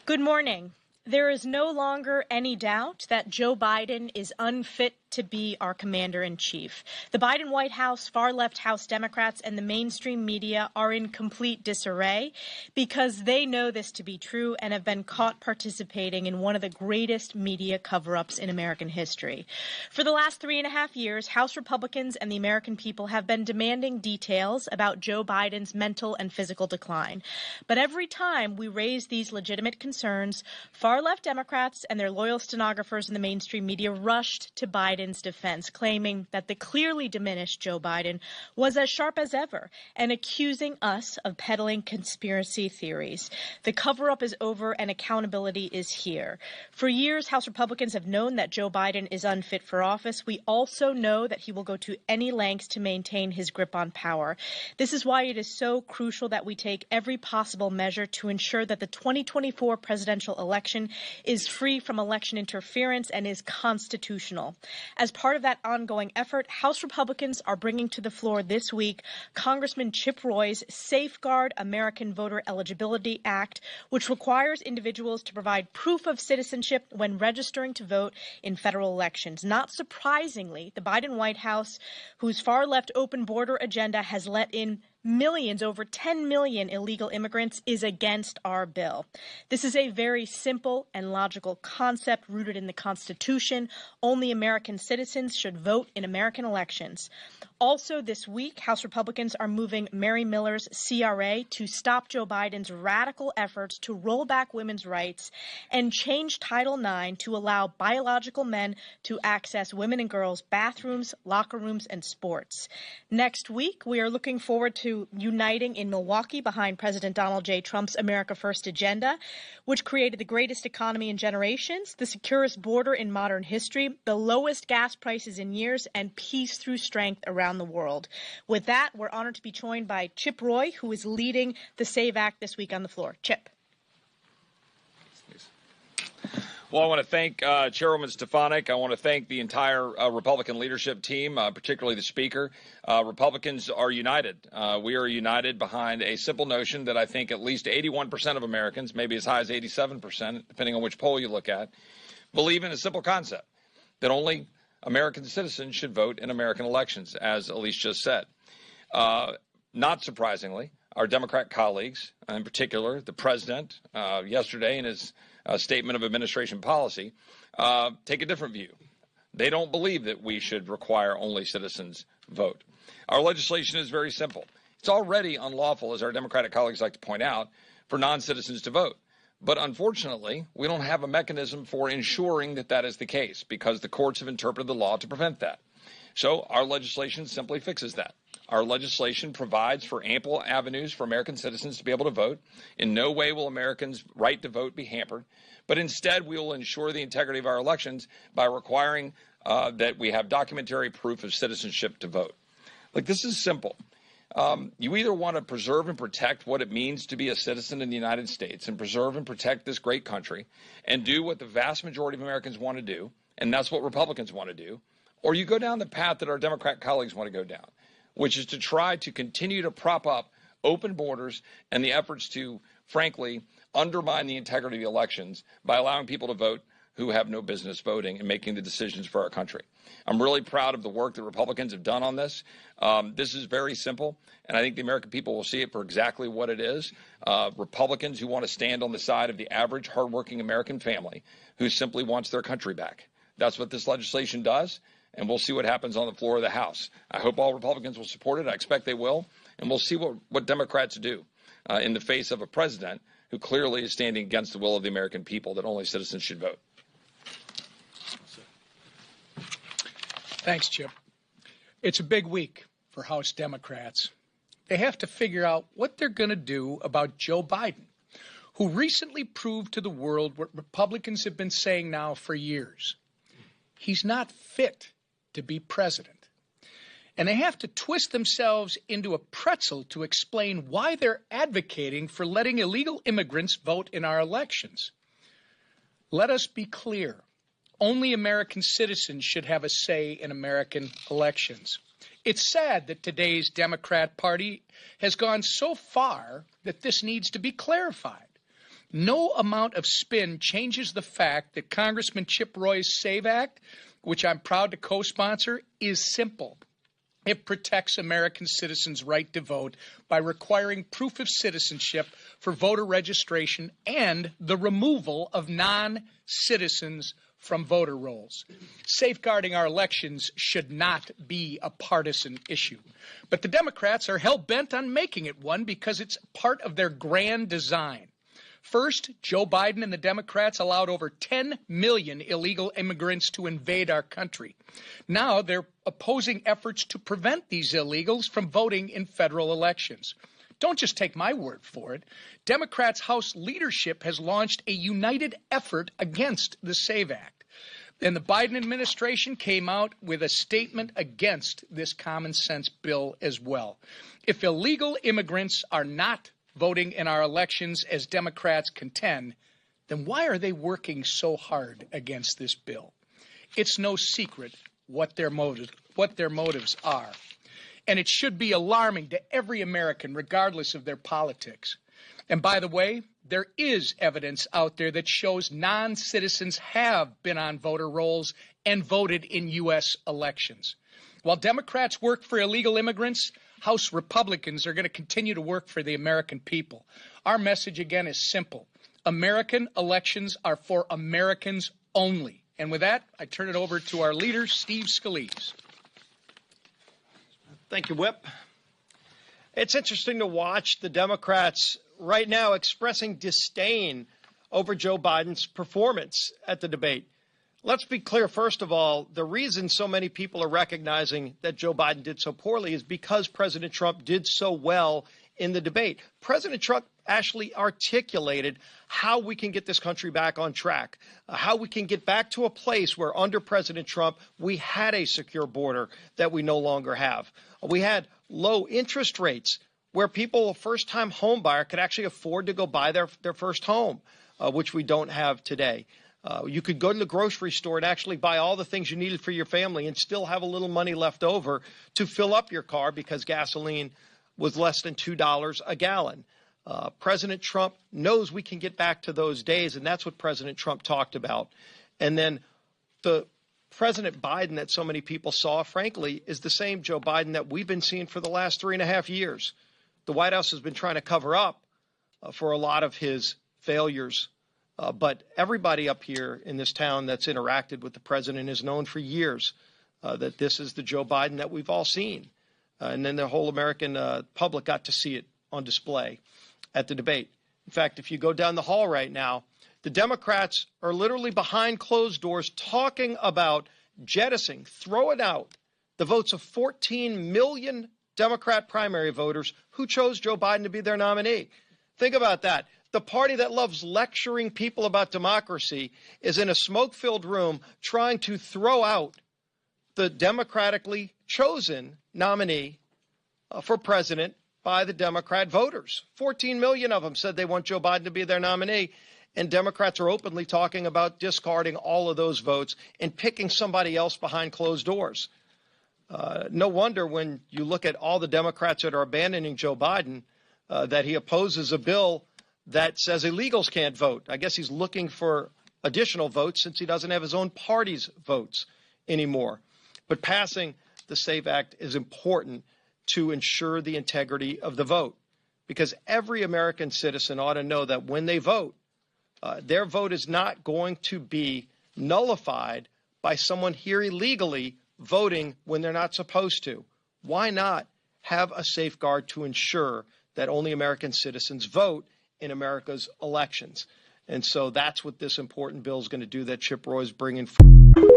Good morning. There is no longer any doubt that Joe Biden is unfit to be our commander-in-chief. The Biden White House, far-left House Democrats, and the mainstream media are in complete disarray because they know this to be true and have been caught participating in one of the greatest media cover-ups in American history. For the last 3.5 years, House Republicans and the American people have been demanding details about Joe Biden's mental and physical decline. But every time we raise these legitimate concerns, far-left Democrats and their loyal stenographers in the mainstream media rushed to Biden's defense, claiming that the clearly diminished Joe Biden was as sharp as ever and accusing us of peddling conspiracy theories. The cover-up is over and accountability is here. For years, House Republicans have known that Joe Biden is unfit for office. We also know that he will go to any lengths to maintain his grip on power. This is why it is so crucial that we take every possible measure to ensure that the 2024 presidential election is free from election interference and is constitutional. As part of that ongoing effort, House Republicans are bringing to the floor this week Congressman Chip Roy's Safeguard American Voter Eligibility Act, which requires individuals to provide proof of citizenship when registering to vote in federal elections. Not surprisingly, the Biden White House, whose far-left open border agenda has let in millions, over 10 million illegal immigrants, is against our bill. This is a very simple and logical concept rooted in the Constitution. Only American citizens should vote in American elections. Also this week, House Republicans are moving Mary Miller's CRA to stop Joe Biden's radical efforts to roll back women's rights and change Title IX to allow biological men to access women and girls' bathrooms, locker rooms, and sports. Next week, we are looking forward to uniting in Milwaukee behind President Donald J. Trump's America First agenda, which created the greatest economy in generations, the securest border in modern history, the lowest gas prices in years, and peace through strength around the world. With that, we're honored to be joined by Chip Roy, who is leading the SAVE Act this week on the floor. Chip. Well, I want to thank Chairwoman Stefanik. I want to thank the entire Republican leadership team, particularly the Speaker. Republicans are united. We are united behind a simple notion that I think at least 81% of Americans, maybe as high as 87%, depending on which poll you look at, believe in a simple concept, that only American citizens should vote in American elections, as Elise just said. Not surprisingly, our Democrat colleagues, in particular the President, yesterday in his statement of administration policy, take a different view. They don't believe that we should require only citizens vote. Our legislation is very simple. It's already unlawful, as our Democratic colleagues like to point out, for non-citizens to vote. But unfortunately, we don't have a mechanism for ensuring that that is the case because the courts have interpreted the law to prevent that. So our legislation simply fixes that. Our legislation provides for ample avenues for American citizens to be able to vote. In no way will Americans' right to vote be hampered, but instead we will ensure the integrity of our elections by requiring that we have documentary proof of citizenship to vote. Like, this is simple. You either want to preserve and protect what it means to be a citizen in the United States and preserve and protect this great country and do what the vast majority of Americans want to do, and that's what Republicans want to do, or you go down the path that our Democrat colleagues want to go down, which is to try to continue to prop up open borders and the efforts to, frankly, undermine the integrity of the elections by allowing people to vote who have no business voting and making the decisions for our country. I'm really proud of the work that Republicans have done on this. This is very simple, and I think the American people will see it for exactly what it is. Republicans who want to stand on the side of the average, hardworking American family who simply wants their country back. That's what this legislation does. And we'll see what happens on the floor of the House. I hope all Republicans will support it. I expect they will. And we'll see what Democrats do in the face of a president who clearly is standing against the will of the American people, that only citizens should vote. Thanks, Chip. It's a big week for House Democrats. They have to figure out what they're going to do about Joe Biden, who recently proved to the world what Republicans have been saying now for years. He's not fit to be president. And they have to twist themselves into a pretzel to explain why they're advocating for letting illegal immigrants vote in our elections. Let us be clear. Only American citizens should have a say in American elections. It's sad that today's Democrat Party has gone so far that this needs to be clarified. No amount of spin changes the fact that Congressman Chip Roy's SAVE Act, which I'm proud to co-sponsor, is simple. It protects American citizens' right to vote by requiring proof of citizenship for voter registration and the removal of non-citizens from voter rolls. Safeguarding our elections should not be a partisan issue. But the Democrats are hell-bent on making it one because it's part of their grand design. First, Joe Biden and the Democrats allowed over 10 million illegal immigrants to invade our country. Now they're opposing efforts to prevent these illegals from voting in federal elections. Don't just take my word for it. Democrats' House leadership has launched a united effort against the SAVE Act. And the Biden administration came out with a statement against this common sense bill as well. If illegal immigrants are not voting in our elections as Democrats contend, then why are they working so hard against this bill? It's no secret what their motives are. And it should be alarming to every American, regardless of their politics. And by the way, there is evidence out there that shows non-citizens have been on voter rolls and voted in U.S. elections. While Democrats work for illegal immigrants, House Republicans are going to continue to work for the American people. Our message, again, is simple. American elections are for Americans only. And with that, I turn it over to our leader, Steve Scalise. Thank you, Whip. It's interesting to watch the Democrats right now expressing disdain over Joe Biden's performance at the debate. Let's be clear, first of all, the reason so many people are recognizing that Joe Biden did so poorly is because President Trump did so well in the debate. President Trump actually articulated how we can get this country back on track, how we can get back to a place where under President Trump we had a secure border that we no longer have. We had low interest rates where people, a first-time home buyer, could actually afford to go buy their first home, which we don't have today. You could go to the grocery store and actually buy all the things you needed for your family and still have a little money left over to fill up your car because gasoline was less than $2 a gallon. President Trump knows we can get back to those days, and that's what President Trump talked about. And then the President Biden that so many people saw, frankly, is the same Joe Biden that we've been seeing for the last 3.5 years. The White House has been trying to cover up for a lot of his failures. But everybody up here in this town that's interacted with the president has known for years that this is the Joe Biden that we've all seen. And then the whole American public got to see it on display at the debate. In fact, if you go down the hall right now, the Democrats are literally behind closed doors talking about jettisoning, throwing out the votes of 14 million Democrat primary voters who chose Joe Biden to be their nominee. Think about that. The party that loves lecturing people about democracy is in a smoke-filled room trying to throw out the democratically chosen nominee for president by the Democrat voters. 14 million of them said they want Joe Biden to be their nominee, and Democrats are openly talking about discarding all of those votes and picking somebody else behind closed doors. No wonder when you look at all the Democrats that are abandoning Joe Biden that he opposes a bill that says illegals can't vote. I guess he's looking for additional votes since he doesn't have his own party's votes anymore. But passing the SAVE Act is important to ensure the integrity of the vote, because every American citizen ought to know that when they vote, their vote is not going to be nullified by someone here illegally voting when they're not supposed to. Why not have a safeguard to ensure that only American citizens vote in America's elections? And so that's what this important bill is going to do that Chip Roy is bringing forward.